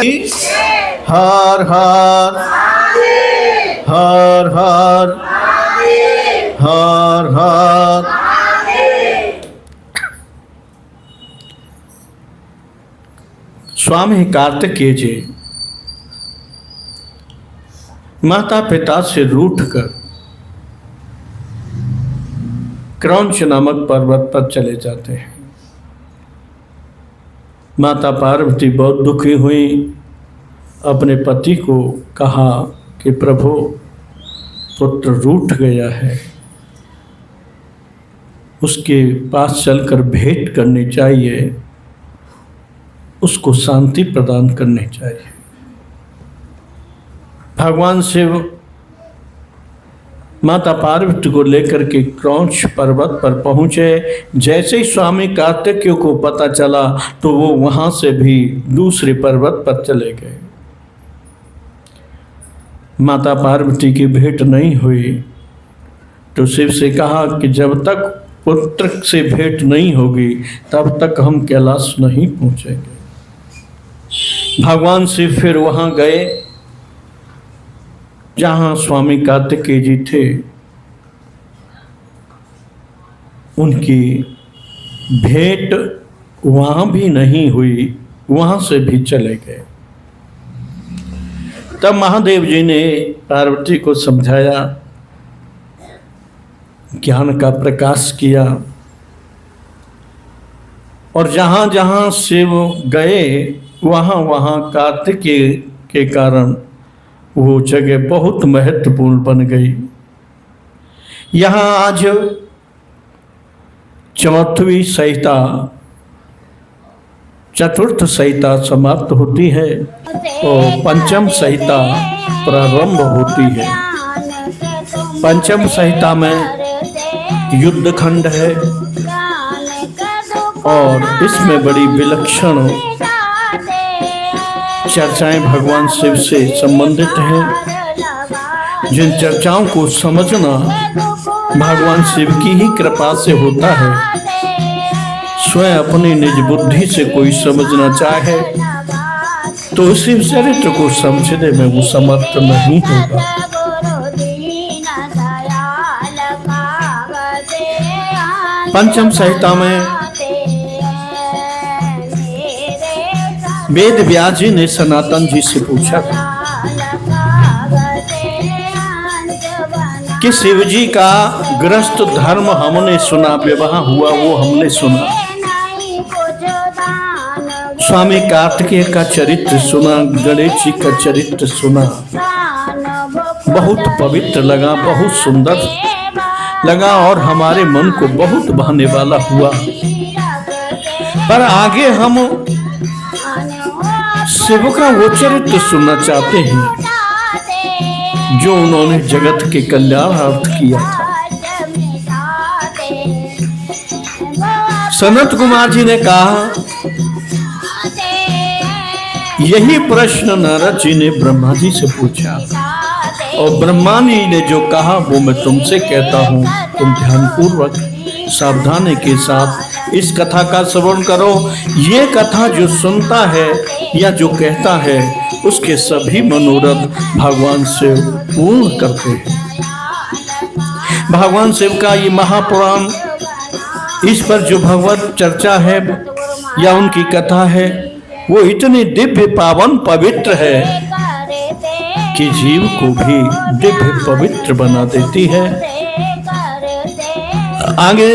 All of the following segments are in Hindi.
हर हर हर हर हर हर। स्वामी कार्तिकेय जी माता पिता से रूठकर क्रौंच नामक पर्वत पर चले जाते हैं। माता पार्वती बहुत दुखी हुई, अपने पति को कहा कि प्रभु पुत्र रूठ गया है, उसके पास चलकर भेंट करनी चाहिए, उसको शांति प्रदान करनी चाहिए। भगवान शिव माता पार्वती को लेकर के क्रौंच पर्वत पर पहुँचे। जैसे ही स्वामी कार्तिकेय को पता चला तो वो वहाँ से भी दूसरे पर्वत पर चले गए। माता पार्वती की भेंट नहीं हुई तो शिव से कहा कि जब तक पुत्र से भेंट नहीं होगी तब तक हम कैलाश नहीं पहुँचेंगे। भगवान शिव फिर वहाँ गए जहाँ स्वामी कार्तिकेय जी थे। उनकी भेंट वहाँ भी नहीं हुई, वहाँ से भी चले गए। तब महादेव जी ने पार्वती को समझाया, ज्ञान का प्रकाश किया और जहाँ जहाँ शिव गए वहाँ वहाँ कार्तिकेय के कारण वो जगह बहुत महत्वपूर्ण बन गई। यहाँ आज चौथवी संहिता, चतुर्थ संहिता समाप्त होती है और पंचम संहिता प्रारंभ होती है। पंचम संहिता में युद्ध खंड है और इसमें बड़ी विलक्षण चर्चाएं भगवान शिव से संबंधित हैं, जिन चर्चाओं को समझना भगवान शिव की ही कृपा से होता है। स्वयं अपनी निज बुद्धि से कोई समझना चाहे तो शिव चरित्र को समझने में वो समर्थ नहीं होगा। पंचम संहिता में वेद व्यास जी ने सनातन जी से पूछा कि शिव जी का गृहस्थ धर्म हमने सुना, विवाह हुआ वो हमने सुना, स्वामी कार्तिकेय का चरित्र सुना, गणेश जी का चरित्र सुना, बहुत पवित्र लगा, बहुत सुंदर लगा और हमारे मन को बहुत भाने वाला हुआ। पर आगे हम शिव का वो चरित्र सुनना चाहते हैं जो उन्होंने जगत के कल्याणार्थ किया था। सनत कुमार जी ने कहा, यही प्रश्न नारद जी ने ब्रह्मा जी से पूछा और ब्रह्मा जी ने जो कहा वो मैं तुमसे कहता हूँ। तुम ध्यानपूर्वक सावधानी के साथ इस कथा का श्रवण करो। ये कथा जो सुनता है या जो कहता है उसके सभी मनोरथ भगवान शिव पूर्ण करते हैं। भगवान शिव का ये महापुराण, इस पर जो भगवत चर्चा है या उनकी कथा है वो इतनी दिव्य पावन पवित्र है कि जीव को भी दिव्य पवित्र बना देती है। आगे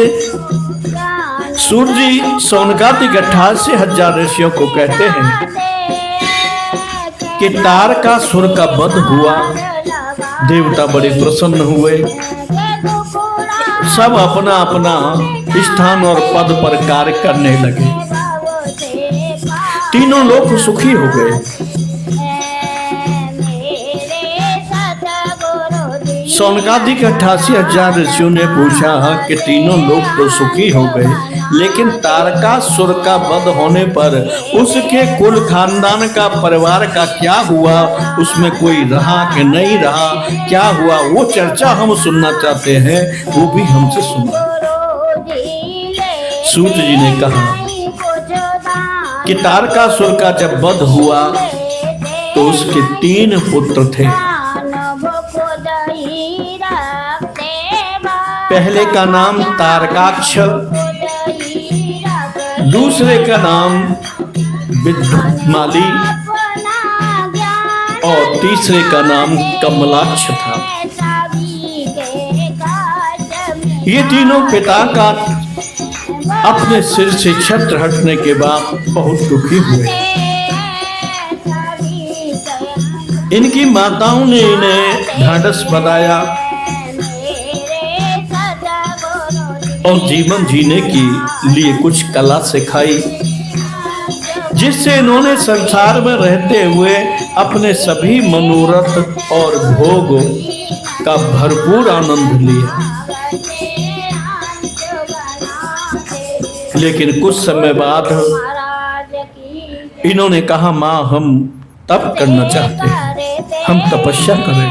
सूर्य जी सोनकार्तिक 88,000 ऋषियों को कहते हैं कि तारकासुर का वध हुआ, देवता बड़े प्रसन्न हुए, सब अपना अपना स्थान और पद पर कार्य करने लगे, तीनों लोग सुखी हो गए। सोनकार्तिक 88,000 ऋषियों ने पूछा कि तीनों लोग तो सुखी हो गए, लेकिन तारकासुर का वध होने पर उसके कुल खानदान का, परिवार का क्या हुआ, उसमें कोई रहा कि नहीं रहा, क्या हुआ, वो चर्चा हम सुनना चाहते हैं, वो भी हमसे सुना। सूत जी ने कहा कि तारकासुर का जब वध हुआ उसके 3 पुत्र थे। पहले का नाम तारकाक्ष, दूसरे का नाम विद्युतमाली और तीसरे का नाम कमलाक्ष था। ये तीनों पिता का अपने सिर से छत्र हटने के बाद बहुत दुखी हुए। इनकी माताओं ने इन्हें ढाढ़स बंधाया और जीवन जीने के लिए कुछ कला सिखाई, जिससे इन्होंने संसार में रहते हुए अपने सभी मनोरथ और भोग का भरपूर आनंद लिया। लेकिन कुछ समय बाद इन्होंने कहा, माँ हम तप करना चाहते हैं, हम तपस्या करें।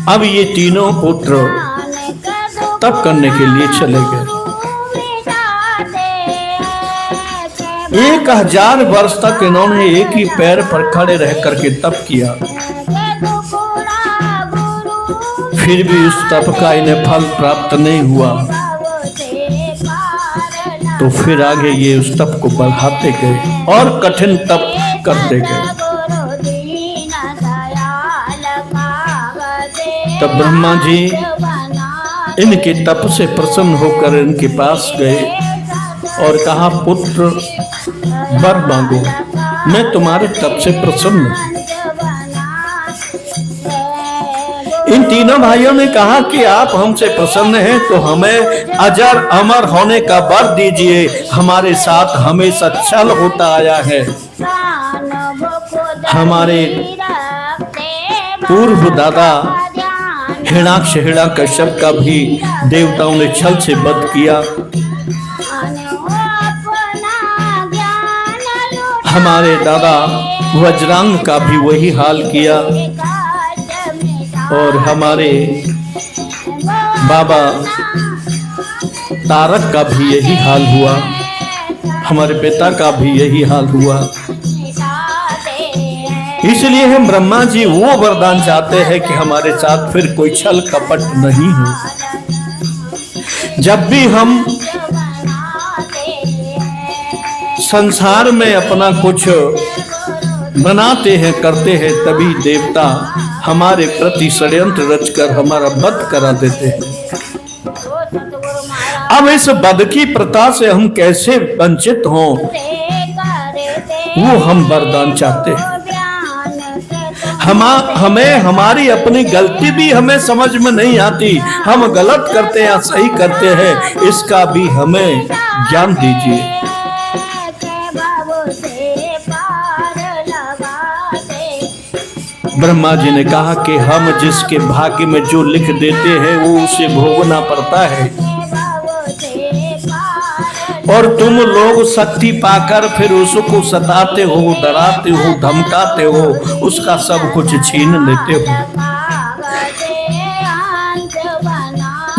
अब ये तीनों पुत्र तप करने के लिए चले गए। 1000 वर्ष तक इन्होंने एक ही पैर पर खड़े रह करके तप किया, फिर भी उस तप का इन्हें फल प्राप्त नहीं हुआ। तो फिर आगे ये उस तप को बढ़ाते गए और कठिन तप करते गए। तब ब्रह्मा जी इनके तप से प्रसन्न होकर इनके पास गए और कहा, पुत्र वर मांगो, मैं तुम्हारे तप से प्रसन्न हूं। इन तीनों भाइयों ने कहा कि आप हमसे प्रसन्न हैं तो हमें अजर अमर होने का वर दीजिए, हमारे साथ हमेशा छल होता आया है। हमारे पूर्व दादा हिरण्याक्ष हिरण्यकश्यप का भी देवताओं ने छल से वध किया। हमारे दादा वज्रांग का भी वही हाल किया और हमारे बाबा तारक का भी यही हाल हुआ, हमारे पिता का भी यही हाल हुआ। इसलिए हम ब्रह्मा जी वो वरदान चाहते हैं कि हमारे साथ फिर कोई छल कपट नहीं हो। जब भी हम संसार में अपना कुछ बनाते हैं करते हैं, तभी देवता हमारे प्रति षड्यंत्र रचकर हमारा वध करा देते हैं। अब इस वध की प्रथा से हम कैसे वंचित हों, वो हम वरदान चाहते हैं। हमें हमारी अपनी गलती भी हमें समझ में नहीं आती, हम गलत करते हैं या सही करते हैं, इसका भी हमें ज्ञान दीजिए। ब्रह्मा जी ने कहा कि हम जिसके भाग्य में जो लिख देते हैं वो उसे भोगना पड़ता है, और तुम लोग शक्ति पाकर फिर उसको सताते हो, डराते हो, धमकाते हो, उसका सब कुछ छीन लेते हो।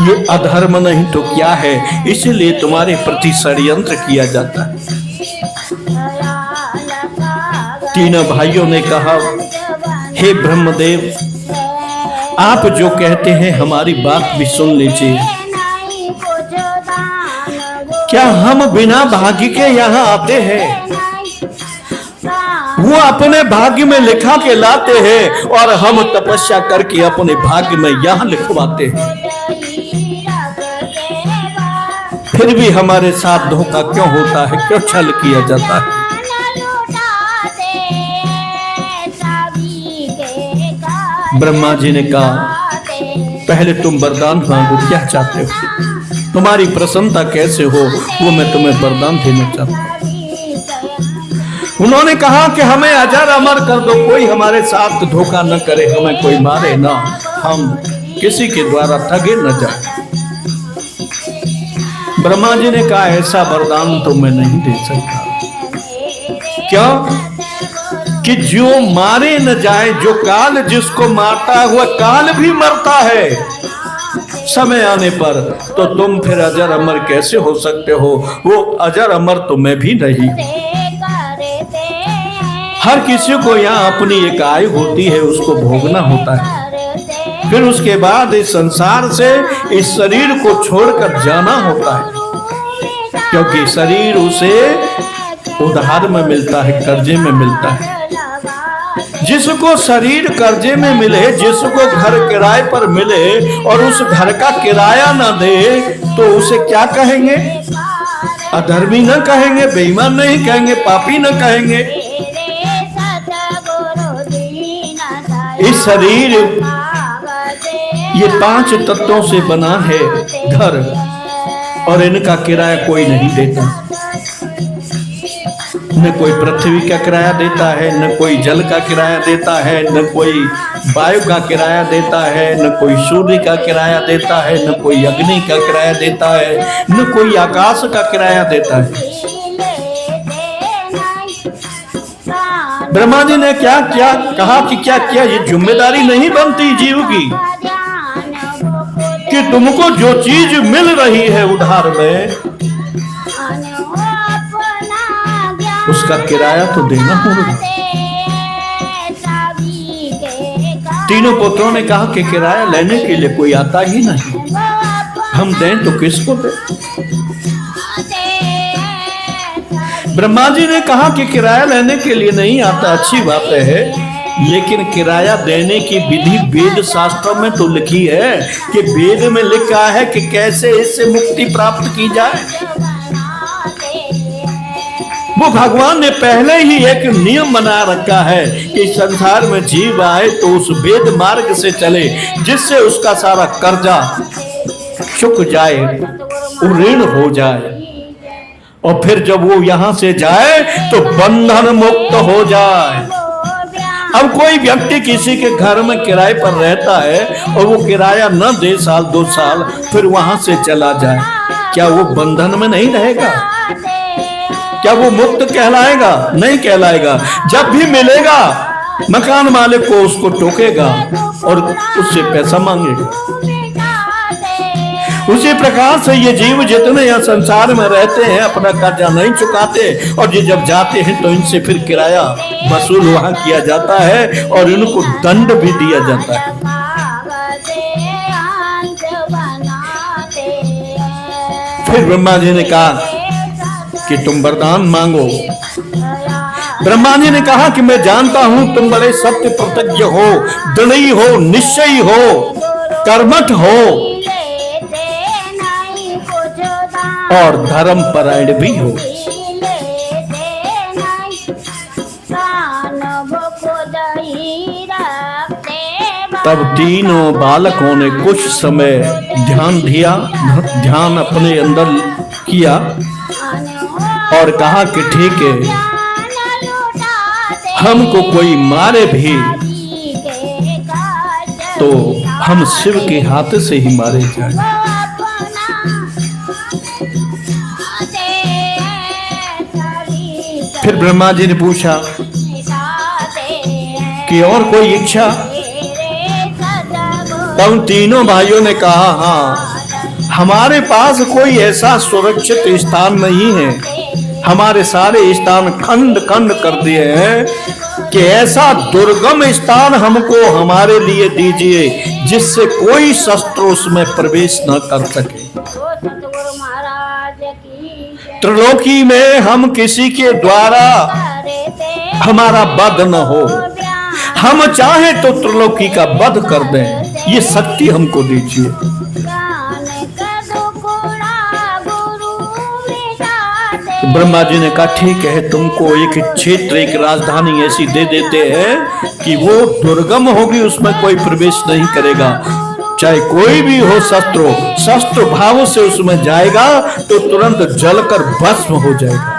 ये अधर्म नहीं तो क्या है, इसलिए तुम्हारे प्रति षड्यंत्र किया जाता है। तीनों भाइयों ने कहा, हे ब्रह्मदेव, आप जो कहते हैं हमारी बात भी सुन लीजिए। क्या हम बिना भाग्य के यहाँ आते हैं? वो अपने भाग्य में लिखा के लाते हैं और हम तपस्या करके अपने भाग्य में यहाँ लिखवाते हैं। फिर भी हमारे साथ धोखा क्यों होता है, क्यों छल किया जाता है? ब्रह्मा जी ने कहा, पहले तुम वरदान मांगो, क्या चाहते हो, तुम्हारी प्रसन्नता कैसे हो, वो मैं तुम्हें वरदान देना चाहता हूं। उन्होंने कहा कि हमें अजर अमर कर दो, कोई हमारे साथ धोखा न करे, हमें कोई मारे ना, हम किसी के द्वारा ठगे न जाए। ब्रह्मा जी ने कहा, ऐसा वरदान तो मैं नहीं दे सकता। क्यों? कि जो मारे न जाए, जो काल जिसको मारता है वह काल भी मरता है। समय आने पर तो तुम फिर अजर अमर कैसे हो सकते हो? वो अजर अमर तो मैं भी नहीं। हर किसी को यहाँ अपनी एक आयु होती है, उसको भोगना होता है। फिर उसके बाद इस संसार से इस शरीर को छोड़कर जाना होता है, क्योंकि शरीर उसे उधार में मिलता है, कर्जे में मिलता है। जिसको शरीर कर्जे में मिले, जिसको घर किराए पर मिले और उस घर का किराया ना दे, तो उसे क्या कहेंगे? अधर्मी न कहेंगे, बेईमान नहीं कहेंगे, पापी न कहेंगे। इस शरीर ये 5 तत्वों से बना है घर, और इनका किराया कोई नहीं देता। न कोई पृथ्वी का किराया देता है, न कोई जल का किराया देता है, न कोई वायु का किराया देता है, न कोई सूर्य का किराया देता है, न कोई अग्नि का किराया देता है, न कोई आकाश का किराया देता है। ब्रह्मा जी ने क्या क्या कहा कि क्या क्या ये जिम्मेदारी नहीं बनती जीव की कि तुमको जो चीज मिल रही है उधार में, उसका किराया तो देना होगा। तीनों पुत्रों ने कहा कि किराया लेने के लिए कोई आता ही नहीं, हम दें तो किसको दें? ब्रह्मा जी ने कहा कि किराया लेने के लिए नहीं आता, अच्छी बात है, लेकिन किराया देने की विधि वेद शास्त्रों में तो लिखी है कि वेद में लिखा है कि कैसे इससे मुक्ति प्राप्त की जाए। वो भगवान ने पहले ही एक नियम बना रखा है कि संसार में जीव आए तो उस वेद मार्ग से चले, जिससे उसका सारा कर्जा चुक जाए, ऋण हो जाए, और फिर जब वो यहां से जाए तो बंधन मुक्त हो जाए। अब कोई व्यक्ति किसी के घर में किराए पर रहता है और वो किराया न दे साल 2 साल, फिर वहां से चला जाए, क्या वो बंधन में नहीं रहेगा? क्या वो मुक्त कहलाएगा? नहीं कहलाएगा। जब भी मिलेगा मकान मालिक को उसको टोकेगा और उससे पैसा मांगेगा। उसी प्रकार से ये जीव जितने यहाँ संसार में रहते हैं अपना कर्जा नहीं चुकाते, और ये जब जाते हैं तो इनसे फिर किराया वसूल वहां किया जाता है और इनको दंड भी दिया जाता है। फिर ब्रह्मा जी ने कहा कि तुम वरदान मांगो। ब्रह्मा जी ने कहा कि मैं जानता हूं तुम बड़े सत्य प्रतिज्ञ हो, दृढ़ी हो, निश्चयी हो, कर्मठ हो और धर्म परायण भी हो। तब तीनों बालकों ने कुछ समय ध्यान अपने अंदर किया और कहा कि ठीक है, हमको कोई मारे भी तो हम शिव के हाथ से ही मारे जाएं। फिर ब्रह्मा जी ने पूछा कि और कोई इच्छा? तब तीनों भाइयों ने कहा हाँ, हमारे पास कोई ऐसा सुरक्षित स्थान नहीं है, हमारे सारे स्थान खंड खंड कर दिए हैं, कि ऐसा दुर्गम स्थान हमको हमारे लिए दीजिए जिससे कोई शस्त्र उसमें प्रवेश न कर सके। त्रिलोकी में हम किसी के द्वारा हमारा वध न हो, हम चाहे तो त्रिलोकी का वध कर दें, ये शक्ति हमको दीजिए। ब्रह्मा जी ने कहा ठीक है, तुमको एक क्षेत्र, एक राजधानी ऐसी दे देते हैं कि वो दुर्गम होगी, उसमें कोई प्रवेश नहीं करेगा, चाहे कोई भी हो शस्त्र भाव से उसमें जाएगा तो तुरंत जलकर भस्म हो जाएगा।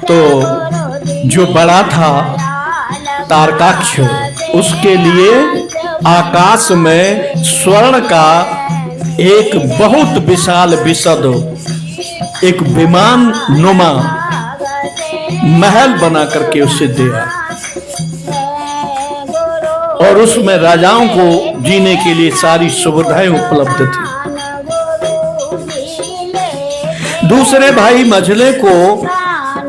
तो जो बड़ा था तारकाक्ष, उसके लिए आकाश में स्वर्ण का एक बहुत विशाल विशद एक विमान नुमा महल बना करके उसे दिया, और उसमें राजाओं को जीने के लिए सारी सुविधाएं उपलब्ध थी। दूसरे भाई मझले को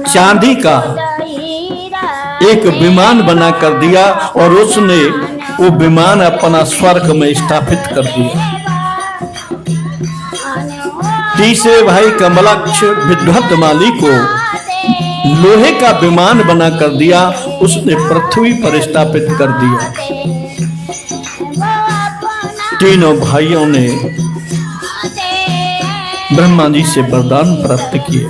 चांदी का एक विमान बना कर दिया और उसने वो विमान अपना स्वर्ग में स्थापित कर दिया। तीसरे भाई कमलाक्ष विद्वत माली को लोहे का विमान बना कर दिया, उसने पृथ्वी पर स्थापित कर दिया। तीनों भाइयों ने ब्रह्मा जी से वरदान प्राप्त किए।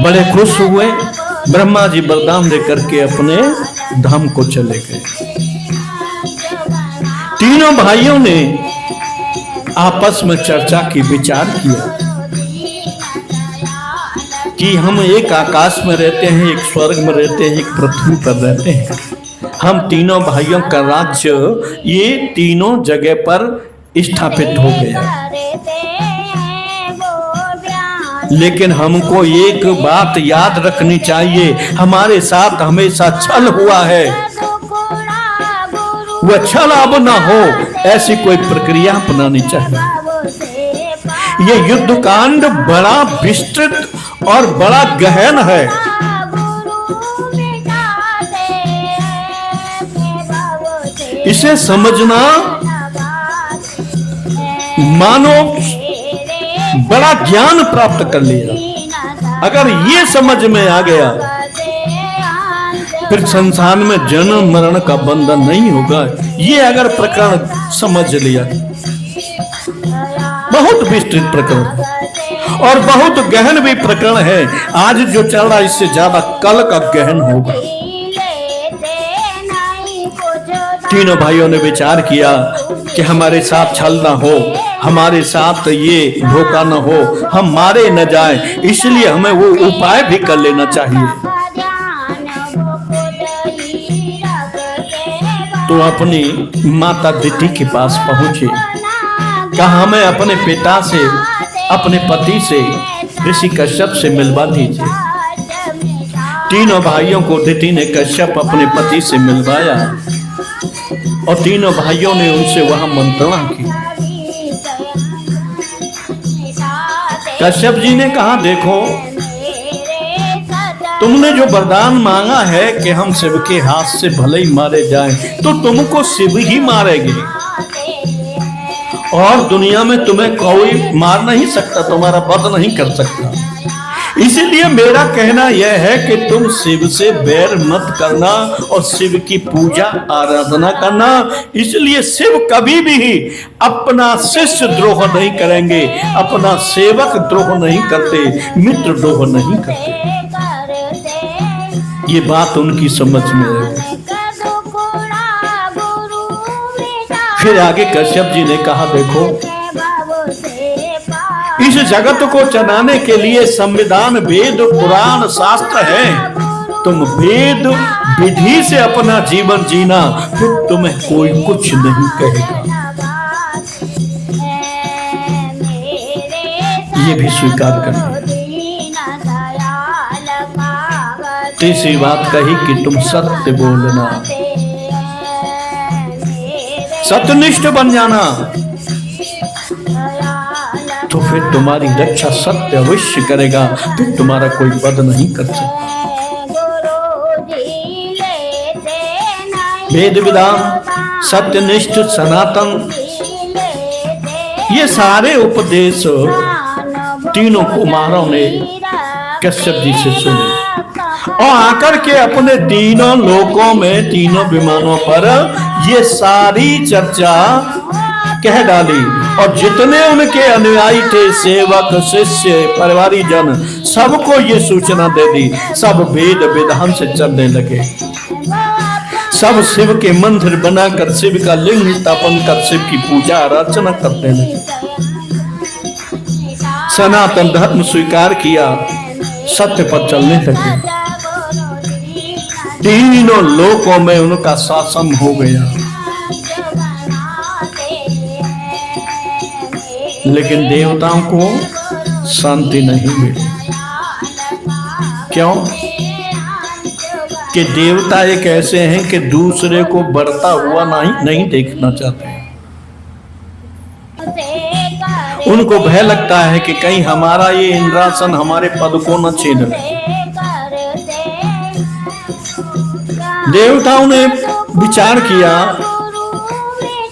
बड़े खुश हुए। ब्रह्मा जी वरदान देकर के अपने धाम को चले गए। तीनों भाइयों ने आपस में चर्चा की, विचार किया कि हम एक आकाश में रहते हैं, एक स्वर्ग में रहते हैं, एक पृथ्वी पर रहते हैं। हम तीनों भाइयों का राज्य ये तीनों जगह पर स्थापित हो गया। लेकिन हमको एक बात याद रखनी चाहिए, हमारे साथ हमेशा छल हुआ है, वह छल अब ना हो, ऐसी कोई प्रक्रिया अपनानी चाहिए। ये युद्ध कांड बड़ा विस्तृत और बड़ा गहन है। इसे समझना मानो बड़ा ज्ञान प्राप्त कर लिया। अगर ये समझ में आ गया फिर संसार में जन्म मरण का बंधन नहीं होगा। ये अगर प्रकरण समझ लिया, बहुत विस्तृत प्रकरण और बहुत गहन भी प्रकरण है। आज जो चल रहा है इससे ज्यादा कल का गहन होगा। तीनों भाइयों ने विचार किया कि हमारे साथ छल ना हो, हमारे साथ ये धोखा न हो, हम मारे न जाए, इसलिए हमें वो उपाय भी कर लेना चाहिए। तो अपनी माता दिति के पास पहुंचे, कहा हमें अपने पिता से, अपने पति से, ऋषि कश्यप से मिलवा दीजिए। तीनों भाइयों को दिति ने कश्यप अपने पति से मिलवाया और तीनों भाइयों ने उनसे वहां मंत्रणा की। कश्यप जी ने कहा, देखो तुमने जो वरदान मांगा है कि हम शिव के हाथ से भले ही मारे जाएं, तो तुमको शिव ही मारेंगे और दुनिया में तुम्हें कोई मार नहीं सकता, तुम्हारा वध नहीं कर सकता। इसीलिए मेरा कहना यह है कि तुम शिव से बैर मत करना और शिव की पूजा आराधना करना। इसलिए शिव कभी भी अपना शिष्य द्रोह नहीं करेंगे, अपना सेवक द्रोह नहीं करते, मित्र द्रोह नहीं करते। ये बात उनकी समझ में है। फिर आगे कश्यप जी ने कहा, देखो इस जगत को चलाने के लिए संविधान, वेद, पुराण, शास्त्र है। तुम वेद विधि से अपना जीवन जीना, फिर तुम्हें कोई कुछ नहीं कहेगा। ये भी स्वीकार करना। तीसरी बात कही कि तुम सत्य बोलना, सत्यनिष्ठ बन जाना, तो फिर तुम्हारी रक्षा सत्य अवश्य करेगा, फिर तुम्हारा कोई वध नहीं कर सकता। वेद विधान, सत्यनिष्ठ, सनातन, ये सारे उपदेश तीनों कुमारों ने कश्यप जी से सुने और आकर के अपने तीनों लोकों में, तीनों विमानों पर ये सारी चर्चा कह डाली। और जितने उनके अनुयायी थे, सेवक, शिष्य, परिवारीजन, सबको ये सूचना दे दी। सब वेद विधान से चलने लगे। सब शिव के मंदिर बनाकर शिव का लिंग स्थापन कर शिव की पूजा अर्चना करने लगे। सनातन धर्म स्वीकार किया, सत्य पर चलने लगे। तीनों लोकों में उनका शासन हो गया। लेकिन देवताओं को शांति नहीं मिली। क्यों? कि देवता एक ऐसे हैं कि दूसरे को बढ़ता हुआ नहीं देखना चाहते। उनको भय लगता है कि कहीं हमारा ये इंद्रासन हमारे पद को न छीन ले। देवताओं ने विचार किया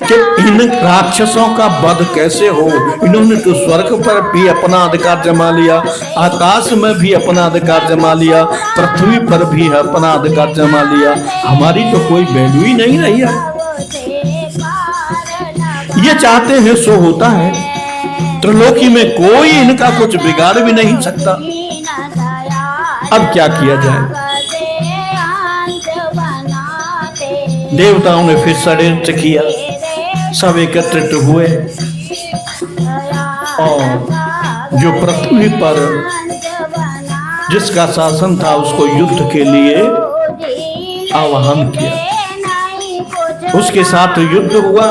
कि इन राक्षसों का वध कैसे हो। इन्होंने तो स्वर्ग पर भी अपना अधिकार जमा लिया, आकाश में भी अपना अधिकार जमा लिया, पृथ्वी पर भी अपना अधिकार जमा लिया, हमारी तो कोई वैल्यू ही नहीं रही है। ये चाहते हैं सो होता है, त्रिलोकी में कोई इनका कुछ बिगाड़ भी नहीं सकता। अब क्या किया जाए? देवताओं ने फिर षड्यंत्र किया, सब एकत्रित हुए और जो पृथ्वी पर जिसका शासन था उसको युद्ध के लिए आह्वान किया। उसके साथ युद्ध हुआ।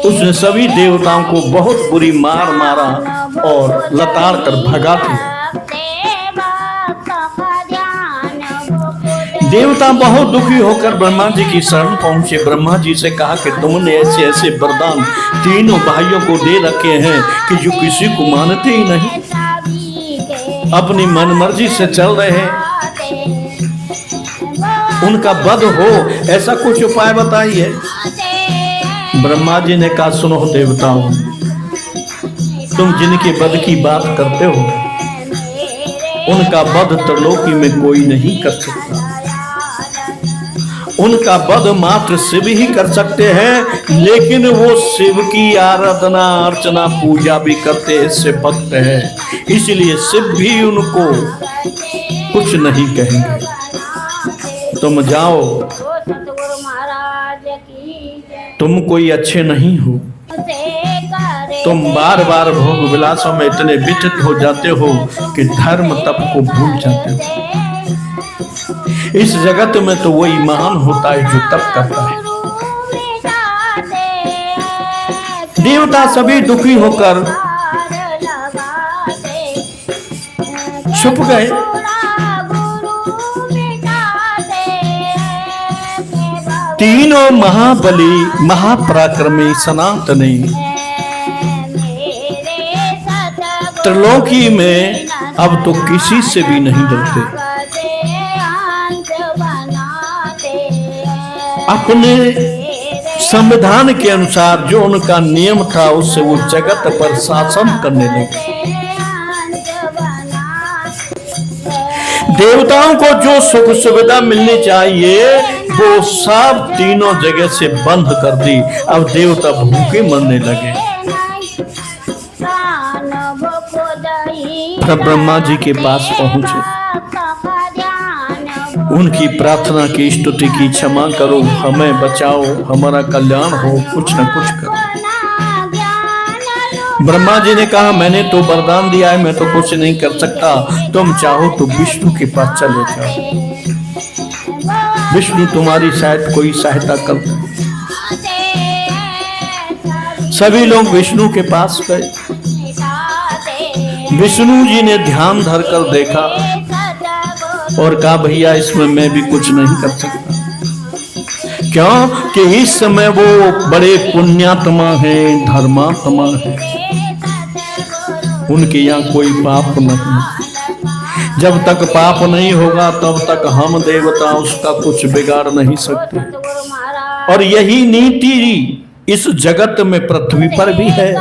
उसने सभी देवताओं को बहुत बुरी मार मारा और लताड़ कर भगा दिया। देवता बहुत दुखी होकर ब्रह्मा जी की शरण पहुंचे। ब्रह्मा जी से कहा कि तुमने ऐसे ऐसे वरदान तीनों भाइयों को दे रखे हैं कि जो किसी को मानते ही नहीं, अपनी मनमर्जी से चल रहे हैं, उनका वध हो, ऐसा कुछ उपाय बताइए। ब्रह्मा जी ने कहा, सुनो देवताओं, तुम जिनके वध की बात करते हो उनका वध त्रिलोकी में कोई नहीं कर सकता। उनका वध मात्र शिव ही कर सकते हैं, लेकिन वो शिव की आराधना अर्चना पूजा भी करते हैं, शिव भक्त है, इसलिए शिव भी उनको कुछ नहीं कहेंगे। तुम जाओ, तुम कोई अच्छे नहीं हो, तुम बार बार भोग विलासों में इतने विचलित हो जाते हो कि धर्म तप को भूल जाते हो। इस जगत में तो वही महान होता है जो तप करता है। देवता सभी दुखी होकर छुप गए। तीनों महाबली महापराक्रमी सनातनी त्रिलोकी में अब तो किसी से भी नहीं डरते। अपने संविधान के अनुसार जो उनका नियम था उससे वो जगत पर शासन करने लगे। देवताओं को जो सुख सुविधा मिलनी चाहिए वो सब तीनों जगह से बंद कर दी। अब देवता भूखे मरने लगे। फिर ब्रह्मा जी के पास पहुंचे, उनकी प्रार्थना की, स्तुति की, क्षमा करो, हमें बचाओ, हमारा कल्याण हो, कुछ न कुछ करो। ब्रह्मा जी ने कहा, मैंने तो वरदान दिया है, मैं तो कुछ नहीं कर सकता, तुम चाहो तो विष्णु के पास चले जाओ, विष्णु तुम्हारी शायद कोई सहायता कर। सभी लोग विष्णु के पास गए। विष्णु जी ने ध्यान धर कर देखा और कहा, भैया इसमें मैं भी कुछ नहीं कर सकता। क्यों? कि इस समय वो बड़े पुण्यात्मा हैं, धर्मात्मा हैं, उनके यहाँ कोई पाप नहीं। जब तक पाप नहीं होगा तब तक हम देवता उसका कुछ बिगाड़ नहीं सकते। और यही नीति इस जगत में पृथ्वी पर भी है।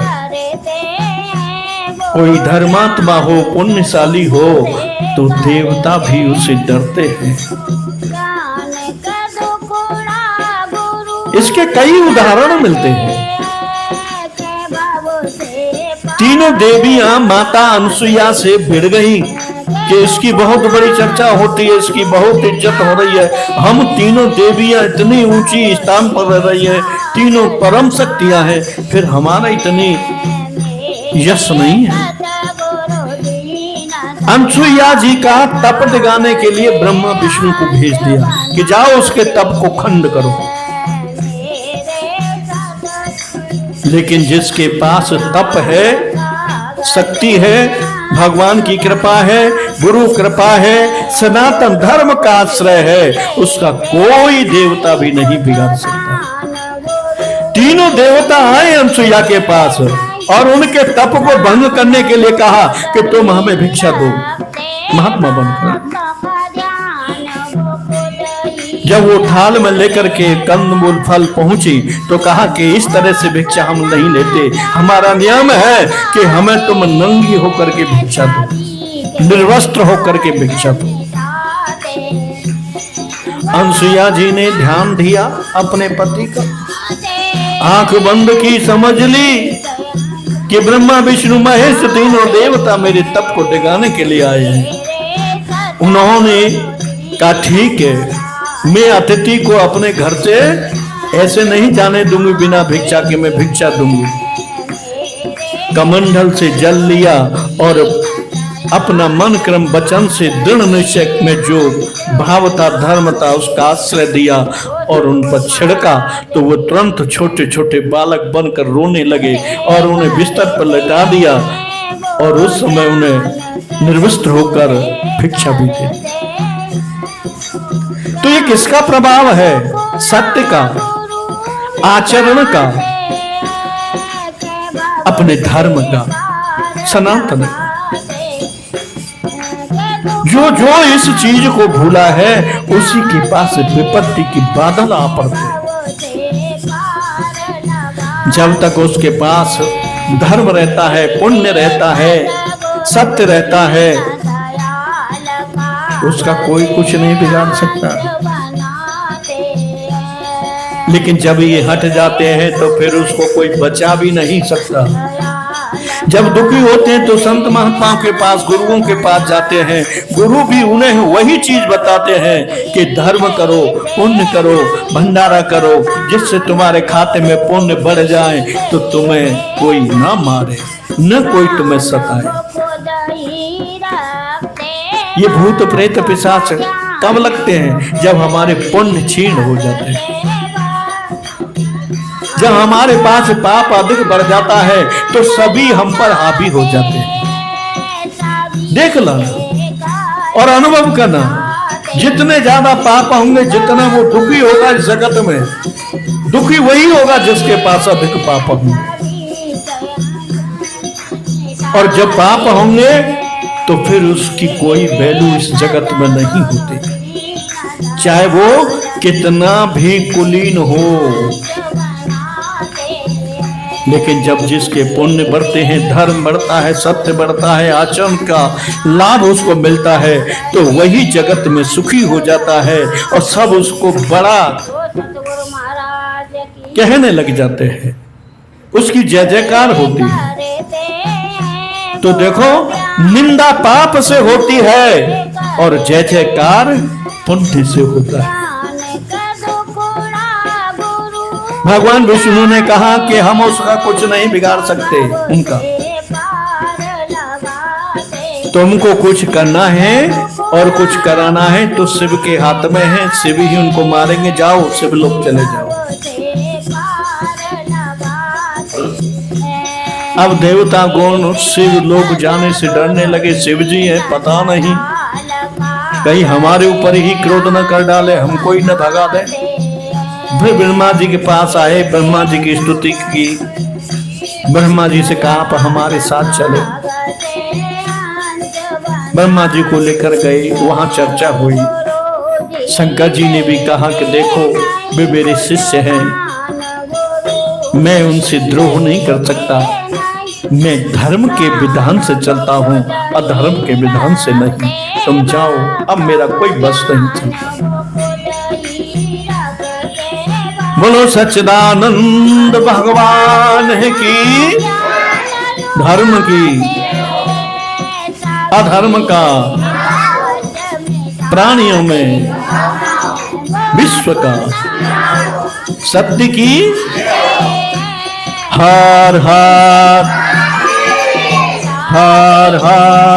कोई धर्मात्मा हो, पुण्यशाली हो तो देवता भी उसे डरते हैं। इसके कई उदाहरण मिलते हैं। तीनों देवियां माता अनसुईया से भिड़ गई कि इसकी बहुत बड़ी चर्चा होती है, इसकी बहुत इज्जत हो रही है। हम तीनों देवियां इतनी ऊंची स्थान पर रह रही है, तीनों परम शक्तियां हैं, फिर हमारा इतनी यश नहीं है। अनसुईया जी का तप दिखाने के लिए ब्रह्मा विष्णु को भेज दिया कि जाओ उसके तप को खंड करो। लेकिन जिसके पास तप है, शक्ति है, भगवान की कृपा है, गुरु कृपा है, सनातन धर्म का आश्रय है, उसका कोई देवता भी नहीं बिगाड़ सकता। तीनों देवता आए अनसुईया के पास और उनके तप को भंग करने के लिए कहा कि तुम हमें भिक्षा दो, महात्मा बनकर। जब वो थाल में लेकर के कंदमूल फल पहुंची तो कहा कि इस तरह से भिक्षा हम नहीं लेते, हमारा नियम है कि हमें तुम नंगी होकर के भिक्षा दो, निर्वस्त्र होकर के भिक्षा दो। अनसुईया जी ने ध्यान दिया अपने पति का, आंख बंद की, समझ ली कि ब्रह्मा विष्णु महेश तीनों देवता मेरे तप को डिगाने के लिए आए हैं। उन्होंने कहा ठीक है, मैं अतिथि को अपने घर से ऐसे नहीं जाने दूंगी बिना भिक्षा के, मैं भिक्षा दूंगी। कमंडल से जल लिया और अपना मन क्रम वचन से दृढ़ निश्चय में जो भाव था, धर्म था, उसका आश्रय दिया और उन पर छिड़का तो वो तुरंत छोटे छोटे बालक बनकर रोने लगे और उन्हें बिस्तर पर लटा दिया और उस समय उन्हें निर्वस्त्र होकर भिक्षा भी दी। तो ये किसका प्रभाव है? सत्य का, आचरण का, अपने धर्म का, सनातन का। जो जो इस चीज को भूला है उसी के पास विपत्ति की बादल आ पड़ते। जब तक उसके पास धर्म रहता है, पुण्य रहता है, सत्य रहता है, उसका कोई कुछ नहीं बिगाड़ सकता। लेकिन जब ये हट जाते हैं तो फिर उसको कोई बचा भी नहीं सकता। जब दुखी होते हैं तो संत महात्माओं के पास, गुरुओं के पास जाते हैं। गुरु भी उन्हें वही चीज बताते हैं कि धर्म करो, पुण्य करो, भंडारा करो, जिससे तुम्हारे खाते में पुण्य बढ़ जाए तो तुम्हें कोई ना मारे, न कोई तुम्हें सताए। ये भूत प्रेत पिशाच कब लगते हैं? जब हमारे पुण्य क्षीण हो जाते हैं, जब हमारे पास पाप अधिक बढ़ जाता है तो सभी हम पर हावी हो जाते हैं। देख लो और अनुभव करना, जितने ज्यादा पाप होंगे जितना वो दुखी होगा इस जगत में, दुखी वही होगा जिसके पास अधिक पाप होंगे। और जब पाप होंगे तो फिर उसकी कोई वैल्यू इस जगत में नहीं होती, चाहे वो कितना भी कुलीन हो। लेकिन जब जिसके पुण्य बढ़ते हैं, धर्म बढ़ता है, सत्य बढ़ता है, आचरण का लाभ उसको मिलता है तो वही जगत में सुखी हो जाता है और सब उसको बड़ा कहने लग जाते हैं, उसकी जय जयकार होती है। तो देखो, निंदा पाप से होती है और जय जयकार पुण्य से होता है। भगवान विष्णु ने कहा कि हम उसका कुछ नहीं बिगाड़ सकते, उनका। तुमको कुछ करना है और कुछ कराना है तो शिव के हाथ में है, शिव ही उनको मारेंगे। जाओ, शिव लोग चले जाओ। अब देवता गण शिव लोग जाने से डरने लगे। शिव जी है, पता नहीं कहीं हमारे ऊपर ही क्रोध न कर डाले, हमको ही न भगा दे। फिर ब्रह्मा जी के पास आए, ब्रह्मा जी की स्तुति की, ब्रह्मा जी से कहा आप हमारे साथ चले। ब्रह्मा जी को लेकर गए, वहां चर्चा हुई। शंकर जी ने भी कहा कि देखो, वे मेरे शिष्य हैं, मैं उनसे द्रोह नहीं कर सकता, मैं धर्म के विधान से चलता हूं, अधर्म के विधान से नहीं। तुम जाओ, अब मेरा कोई बस नहीं चलता। बोलो सच्चिदानंद भगवान की, धर्म की, अधर्म का, प्राणियों में, विश्व का, सत्य की। हर हर हर हर